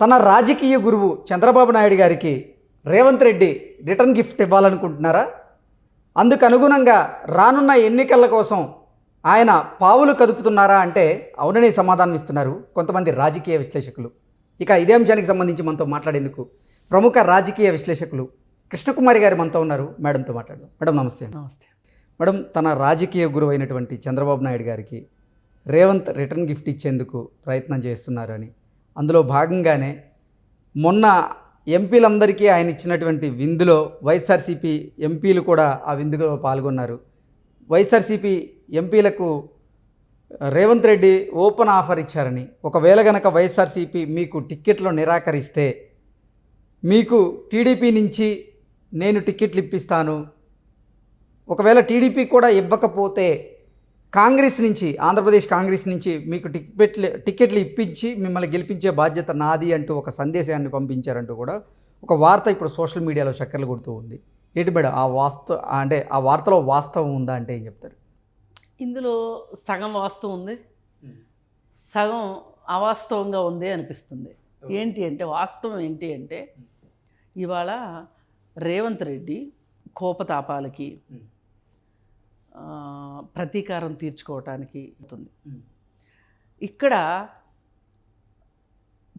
తన రాజకీయ గురువు చంద్రబాబు నాయుడు గారికి రేవంత్ రెడ్డి రిటర్న్ గిఫ్ట్ ఇవ్వాలనుకుంటున్నారా? అందుకు అనుగుణంగా రానున్న ఎన్నికల కోసం ఆయన పావులు కదుపుతున్నారా అంటే అవుననే సమాధానం ఇస్తున్నారు కొంతమంది రాజకీయ విశ్లేషకులు. ఇక ఇదే అంశానికి సంబంధించి మనతో మాట్లాడేందుకు ప్రముఖ రాజకీయ విశ్లేషకులు కృష్ణకుమారి గారు మనతో ఉన్నారు. మేడంతో మాట్లాడదాం. మేడం నమస్తే. నమస్తే మేడం, తన రాజకీయ గురువు అయినటువంటి చంద్రబాబు నాయుడు గారికి రేవంత్ రిటర్న్ గిఫ్ట్ ఇచ్చేందుకు ప్రయత్నం చేస్తున్నారని, అందులో భాగంగానే మొన్న ఎంపీలందరికీ ఆయన ఇచ్చినటువంటి విందులో వైఎస్ఆర్సీపీ ఎంపీలు కూడా ఆ విందులో పాల్గొన్నారు. వైఎస్ఆర్సీపీ ఎంపీలకు రేవంత్ రెడ్డి ఓపెన్ ఆఫర్ ఇచ్చారని, ఒకవేళ గనక వైఎస్ఆర్సీపీ మీకు టిక్కెట్లు నిరాకరిస్తే మీకు టీడీపీ నుంచి నేను టిక్కెట్లు ఇప్పిస్తాను, ఒకవేళ టీడీపీ కూడా ఇవ్వకపోతే కాంగ్రెస్ నుంచి, ఆంధ్రప్రదేశ్ కాంగ్రెస్ నుంచి మీకు టిక్కెట్లు ఇప్పించి మిమ్మల్ని గెలిపించే బాధ్యత నాది అంటూ ఒక సందేశాన్ని పంపించారంటూ కూడా ఒక వార్త ఇప్పుడు సోషల్ మీడియాలో చక్కర్లు కొడుతూ ఉంది. ఏంటి మేడం ఆ వార్తలో వాస్తవం ఉందా అంటే ఏం చెప్తారు? ఇందులో సగం వాస్తవం ఉంది, సగం అవాస్తవంగా ఉంది అనిపిస్తుంది. వాస్తవం ఏంటి అంటే ఇవాళ రేవంత్ రెడ్డి కోపతాపాలకి ప్రతీకారం తీర్చుకోవటానికి అవుతుంది. ఇక్కడ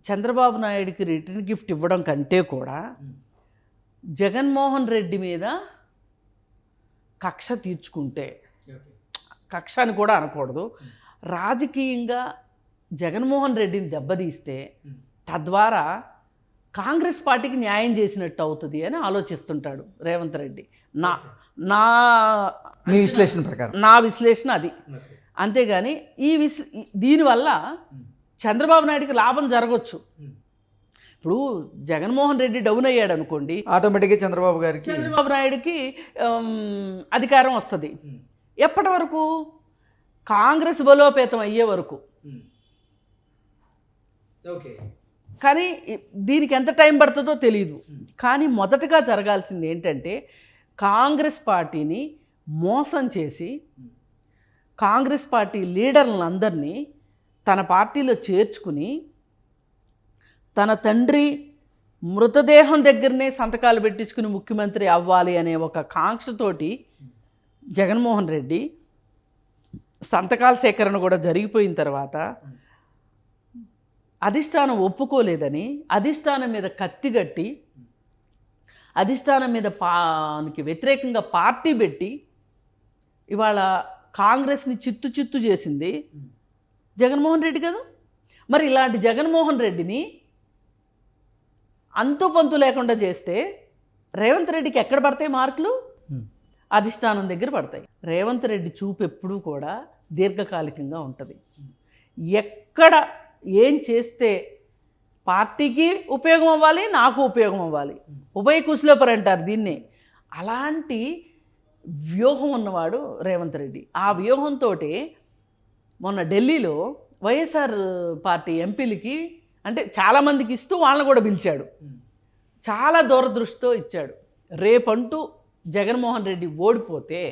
చంద్రబాబు నాయుడికి రిటర్న్ గిఫ్ట్ ఇవ్వడం కంటే కూడా జగన్మోహన్ రెడ్డి మీద కక్ష తీర్చుకుంటే, కక్ష అని కూడా అనకూడదు, రాజకీయంగా జగన్మోహన్ రెడ్డిని దెబ్బతీస్తే తద్వారా కాంగ్రెస్ పార్టీకి న్యాయం చేసినట్టు అవుతుంది అని ఆలోచిస్తుంటాడు రేవంత్ రెడ్డి. మీ విశ్లేషణ ప్రకారం, నా విశ్లేషణ అది. అంతేగాని దీనివల్ల చంద్రబాబు నాయుడికి లాభం జరగవచ్చు. ఇప్పుడు జగన్మోహన్ రెడ్డి డౌన్ అయ్యాడు అనుకోండి, ఆటోమేటిక్గా చంద్రబాబు నాయుడికి అధికారం వస్తుంది. ఎప్పటి వరకు? కాంగ్రెస్ బలోపేతం అయ్యే వరకు. కానీ దీనికి ఎంత టైం పడుతుందో తెలియదు. కానీ మొదటగా జరగాల్సింది ఏంటంటే కాంగ్రెస్ పార్టీని మోసం చేసి కాంగ్రెస్ పార్టీ లీడర్లందరినీ తన పార్టీలో చేర్చుకుని తన తండ్రి మృతదేహం దగ్గరనే సంతకాలు పెట్టించుకుని ముఖ్యమంత్రి అవ్వాలి అనే ఒక కాంక్షతోటి జగన్మోహన్ రెడ్డి సంతకాల సేకరణ కూడా జరిగిపోయిన తర్వాత అధిష్టానం ఒప్పుకోలేదని అధిష్టానం మీద కత్తిగట్టి అధిష్టానం మీద పానికి వ్యతిరేకంగా పార్టీ పెట్టి ఇవాళ కాంగ్రెస్ని చిత్తు చేసింది జగన్మోహన్ రెడ్డి కదా. మరి ఇలాంటి జగన్మోహన్ రెడ్డిని అంతు పంతు లేకుండా చేస్తే రేవంత్ రెడ్డికి ఎక్కడ పడతాయి మార్కులు? అధిష్టానం దగ్గర పడతాయి. రేవంత్ రెడ్డి చూపు ఎప్పుడూ కూడా దీర్ఘకాలికంగా ఉంటుంది. ఎక్కడ ఏం చేస్తే పార్టీకి ఉపయోగం అవ్వాలి, నాకు ఉపయోగం అవ్వాలి, ఉభయ కుశలోపరి అంటారు దీన్ని. అలాంటి వ్యూహం ఉన్నవాడు రేవంత్ రెడ్డి. ఆ వ్యూహంతో మొన్న ఢిల్లీలో వైఎస్ఆర్ పార్టీ ఎంపీలకి అంటే చాలామందికి ఇస్తూ వాళ్ళని కూడా పిలిచాడు. చాలా దూరదృష్టితో ఇచ్చాడు. రేపంటూ జగన్మోహన్ రెడ్డి ఓడిపోతే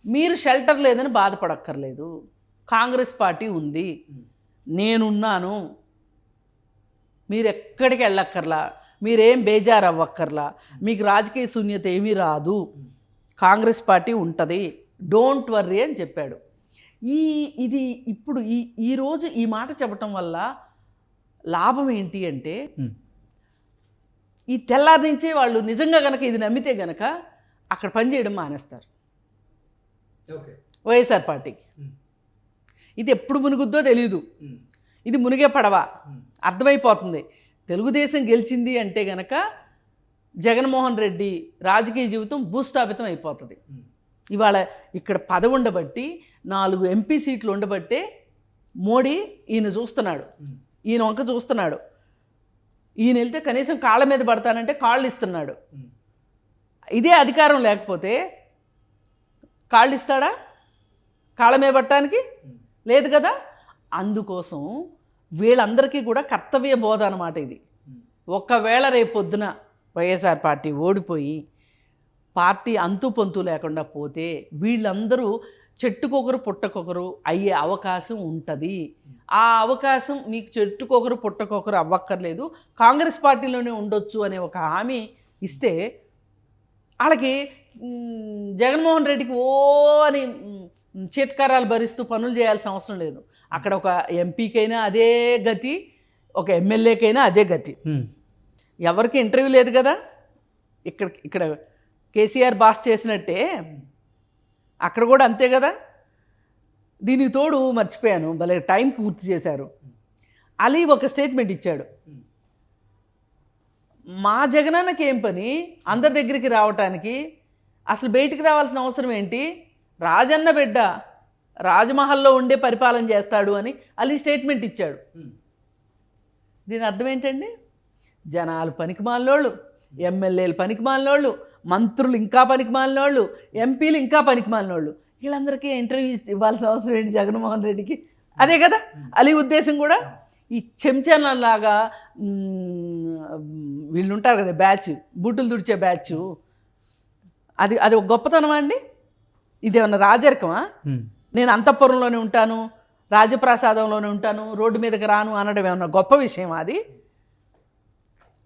మీరు షెల్టర్ లేదని బాధపడక్కర్లేదు, కాంగ్రెస్ పార్టీ ఉంది, నేనున్నాను, మీరు ఎక్కడికి వెళ్ళక్కర్లా, మీరేం బేజారు అవ్వక్కర్లా, మీకు రాజకీయ శూన్యత ఏమీ రాదు, కాంగ్రెస్ పార్టీ ఉంటుంది, డోంట్ వర్రీ అని చెప్పాడు. ఇది ఇప్పుడు ఈరోజు ఈ మాట చెప్పటం వల్ల లాభం ఏంటి అంటే ఈ తెల్లారి నుంచే వాళ్ళు నిజంగా గనక ఇది నమ్మితే గనక అక్కడ పనిచేయడం మానేస్తారు వైఎస్ఆర్ పార్టీకి. ఇది ఎప్పుడు మునుగుద్దో తెలీదు, ఇది మునిగే పడవ అర్థమైపోతుంది. తెలుగుదేశం గెలిచింది అంటే గనక జగన్మోహన్ రెడ్డి రాజకీయ జీవితం భూస్థాపితం అయిపోతుంది. ఇవాళ ఇక్కడ పదవి ఉండబట్టి 4 ఎంపీ సీట్లు ఉండబట్టే మోడీ ఈయన చూస్తున్నాడు, ఈయన వంక చూస్తున్నాడు. ఈయన వెళ్తే కనీసం కాళ్ళ మీద పడతానంటే కాళ్ళు ఇస్తున్నాడు. ఇదే అధికారం లేకపోతే కాళ్ళు ఇస్తాడా? కాళ్ళ మీద పడటానికి లేదు కదా. అందుకోసం వీళ్ళందరికీ కూడా కర్తవ్య బోధ అన్నమాట ఇది. ఒకవేళ రేపొద్దున వైఎస్ఆర్ పార్టీ ఓడిపోయి పార్టీ అంతు పొంతు లేకుండా పోతే వీళ్ళందరూ చెట్టుకొకరు పుట్టకొకరు అయ్యే అవకాశం ఉంటుంది. ఆ అవకాశం మీకు చెట్టుకొకరు పుట్టకొకరు అవ్వక్కర్లేదు, కాంగ్రెస్ పార్టీలోనే ఉండొచ్చు అనే ఒక హామీ ఇస్తే వాళ్ళకి జగన్మోహన్ రెడ్డికి ఓ అని చేత్కారాలు భరిస్తూ పనులు చేయాల్సిన అవసరం లేదు. అక్కడ ఒక ఎంపీకైనా అదే గతి, ఒక ఎమ్మెల్యేకైనా అదే గతి. ఎవరికి ఇంటర్వ్యూ లేదు కదా. ఇక్కడ కేసీఆర్ బాస్ చేసినట్టే అక్కడ కూడా అంతే కదా. దీనికి తోడు మర్చిపోయాను, భలే టైం పూర్తి చేశారు. అలీ ఒక స్టేట్మెంట్ ఇచ్చాడు, మా జగనన్నకి ఏం పని అందరి దగ్గరికి రావటానికి, అసలు బయటికి రావాల్సిన అవసరం ఏంటి, రాజన్న బిడ్డ రాజమహల్లో ఉండే పరిపాలన చేస్తాడు అని అలీ స్టేట్మెంట్ ఇచ్చాడు. దీని అర్థం ఏంటండి, జనాలు పనికిమాలినోళ్ళు, ఎమ్మెల్యేలు పనికిమాలినోళ్ళు, మంత్రులు ఇంకా పనికిమాలినోళ్ళు, ఎంపీలు ఇంకా పనికిమాలినోళ్ళు, వీళ్ళందరికీ ఇంటర్వ్యూ ఇవ్వాల్సిన అవసరం ఏంటి జగన్మోహన్ రెడ్డికి? అదే కదా అలీ ఉద్దేశం కూడా. ఈ చెంచాలాగా వీళ్ళు ఉంటారు కదా బ్యాచ్, బూటులు తుడిచే బ్యాచ్, అది ఒక గొప్పతనమా అండి? ఇదేమన్నా రాజరికమా? నేను అంతఃపురంలోనే ఉంటాను, రాజప్రాసాదంలోనే ఉంటాను, రోడ్డు మీదకి రాను అనడం ఏమన్నా గొప్ప విషయం? అది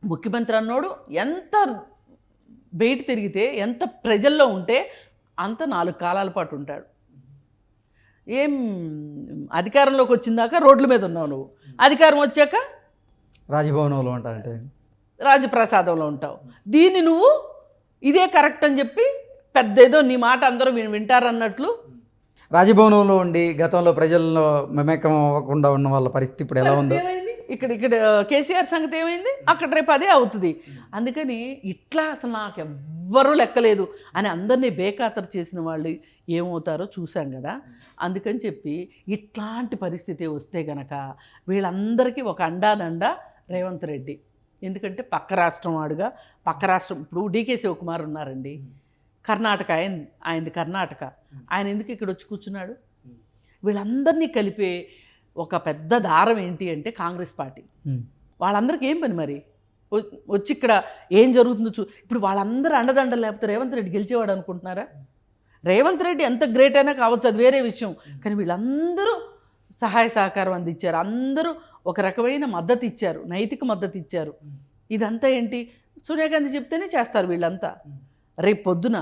ముఖ్యమంత్రి అన్నోడు ఎంత బయట తిరిగితే, ఎంత ప్రజల్లో ఉంటే అంత 4 కాలాల పాటు ఉంటాడు. ఏం అధికారంలోకి వచ్చిందాక రోడ్ల మీద ఉన్నావు నువ్వు, అధికారం వచ్చాక రాజభవనంలో ఉంటారంటే రాజప్రసాదంలో ఉంటావు. దీన్ని నువ్వు ఇదే కరెక్ట్ అని చెప్పి పెద్ద ఏదో నీ మాట అందరూ వింటారన్నట్లు రాజభవనంలో ఉండి గతంలో ప్రజల్లో మమేకం అవ్వకుండా ఉన్న వాళ్ళ పరిస్థితి ఇప్పుడు ఎలా ఉందో, ఇక్కడ కేసీఆర్ సంగతి ఏమైంది, అక్కడ రేపు అదే అవుతుంది. అందుకని ఇట్లా అసలు నాకు ఎవ్వరూ లెక్కలేదు అని అందరినీ బేఖాతరు చేసిన వాళ్ళు ఏమవుతారో చూసాం కదా. అందుకని చెప్పి ఇట్లాంటి పరిస్థితి వస్తే గనక వీళ్ళందరికీ ఒక అండాదండ రేవంత్ రెడ్డి. ఎందుకంటే పక్క రాష్ట్రం వాడుగా, పక్క రాష్ట్రం ఇప్పుడు డీకే శివకుమార్ ఉన్నారండి, కర్ణాటక ఆయనది కర్ణాటక, ఆయన ఎందుకు ఇక్కడ వచ్చి కూర్చున్నాడు? వీళ్ళందరినీ కలిపే ఒక పెద్ద దారం ఏంటి అంటే కాంగ్రెస్ పార్టీ. వాళ్ళందరికీ ఏం పని మరి వచ్చి ఇక్కడ ఏం జరుగుతుందో ఇప్పుడు వాళ్ళందరూ అండదండలు లేకపోతే రేవంత్ రెడ్డి గెలిచేవాడు అనుకుంటున్నారా? రేవంత్ రెడ్డి ఎంత గ్రేట్ అయినా కావచ్చు, అది వేరే విషయం. కానీ వీళ్ళందరూ సహాయ సహకారం అందించారు, అందరూ ఒక రకమైన మద్దతు ఇచ్చారు, నైతిక మద్దతు ఇచ్చారు. ఇదంతా ఏంటి, సోనియా గాంధీ చెప్తేనే చేస్తారు వీళ్ళంతా. రేపు పొద్దున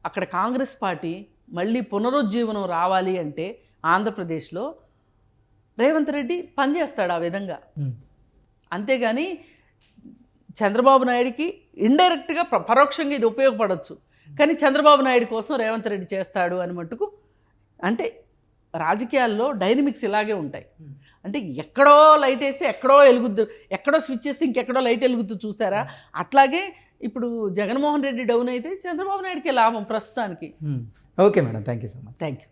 అక్కడ కాంగ్రెస్ పార్టీ మళ్ళీ పునరుజ్జీవనం రావాలి అంటే ఆంధ్రప్రదేశ్లో రేవంత్ రెడ్డి పనిచేస్తాడు ఆ విధంగా. అంతేగాని చంద్రబాబు నాయుడికి ఇండైరెక్ట్గా పరోక్షంగా ఇది ఉపయోగపడవచ్చు, కానీ చంద్రబాబు నాయుడు కోసం రేవంత్ రెడ్డి చేస్తాడు అని మట్టుకు. అంటే రాజకీయాల్లో డైనమిక్స్ ఇలాగే ఉంటాయి. అంటే ఎక్కడో లైట్ వేస్తే ఎక్కడో వెలుగుద్దు, ఎక్కడో స్విచ్ చేస్తే ఇంకెక్కడో లైట్ వెలుగుద్దు, చూసారా? అట్లాగే ఇప్పుడు జగన్మోహన్ రెడ్డి డౌన్ అయితే చంద్రబాబు నాయుడికి లాభం ప్రస్తుతానికి. Okay madam, thank you so much. Thank you.